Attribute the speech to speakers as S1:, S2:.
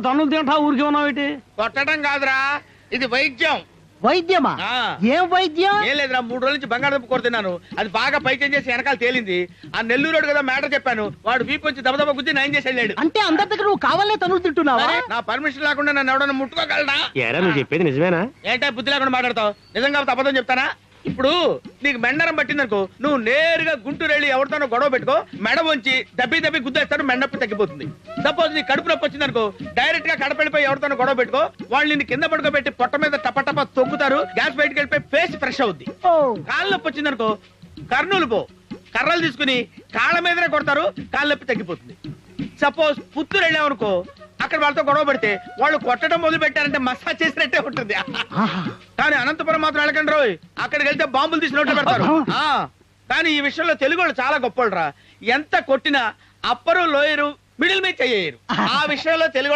S1: తన్నులు తింటా ఊరికి ఉన్నావు.
S2: కొట్టడం కాదురా, ఇది వైద్యం.
S1: వైద్యమా? ఏం వైద్యం?
S2: ఏం లేదురా, 3 రోజుల నుంచి బంగాళదుంప కొడుతున్నాను. అది బాగా పైకి చేసి వెనకాల తేలింది. ఆ నెల్లూరు కదా మ్యాటర్ చెప్పాను, వాడు వీపు వచ్చి దబదబ గుద్ది నయం చేసి వెళ్ళాడు.
S1: అంటే అందరి దగ్గర నువ్వు కావాలనే తన్నులు తింటున్నావా?
S2: నా పర్మిషన్ లేకుండా నన్ను ఎవడన్నా ముట్టుకోగలనా?
S3: నువ్వు చెప్పేది నిజమేనా?
S2: ఏంటో బుద్ధి లేకుండా మాట్లాడతావు? నిజంగా అబద్ధం చెప్తానా? ఇప్పుడు నీకు మెండరం పట్టిందనుకో, నువ్వు నేరుగా గుంటూరు వెళ్ళి ఎవరితోనో గొడవ పెట్టుకో, మెడ వంచి దబ్బి గుద్దేస్తాడు, మెండప్పి తగ్గిపోతుంది. సపోజ్ నీ కడుపు నొప్పి వచ్చిందనుకో, డైరెక్ట్ గా కడప వెళ్ళిపోయి ఎవరితోనో గొడవ పెట్టుకో, వాళ్ళు నిన్ను కింద పడుకోబెట్టి పొట్ట మీద టప తొక్కుతారు, గ్యాస్ బయటకు వెళ్ళిపోయి ఫేస్ ఫ్రెష్ అవుద్ది. కాళ్ళ నొప్పి వచ్చిందనుకో, కర్నూలు పో, కర్రలు తీసుకుని కాళ్ళ మీదనే కొడతారు, కాళ్ళ నొప్పి తగ్గిపోతుంది. సపోజ్ పుత్తూరు వెళ్ళామనుకో, అక్కడ వాళ్ళతో గొడవ పెడితే వాళ్ళు కొట్టడం మొదలు పెట్టారంటే మసాజ్ చేసినట్టే ఉంటుంది. కానీ అనంతపురం మాత్రం వెళ్ళకండి రోయ్, అక్కడికి వెళ్తే బాంబులు తీసి నోట్లో పెడతారు. కానీ ఈ విషయంలో తెలుగు వాళ్ళు చాలా గొప్ప. ఎంత కొట్టినా అప్పరు లోయరు మిడిల్ మీద చెయ్యరు. ఆ విషయంలో తెలుగు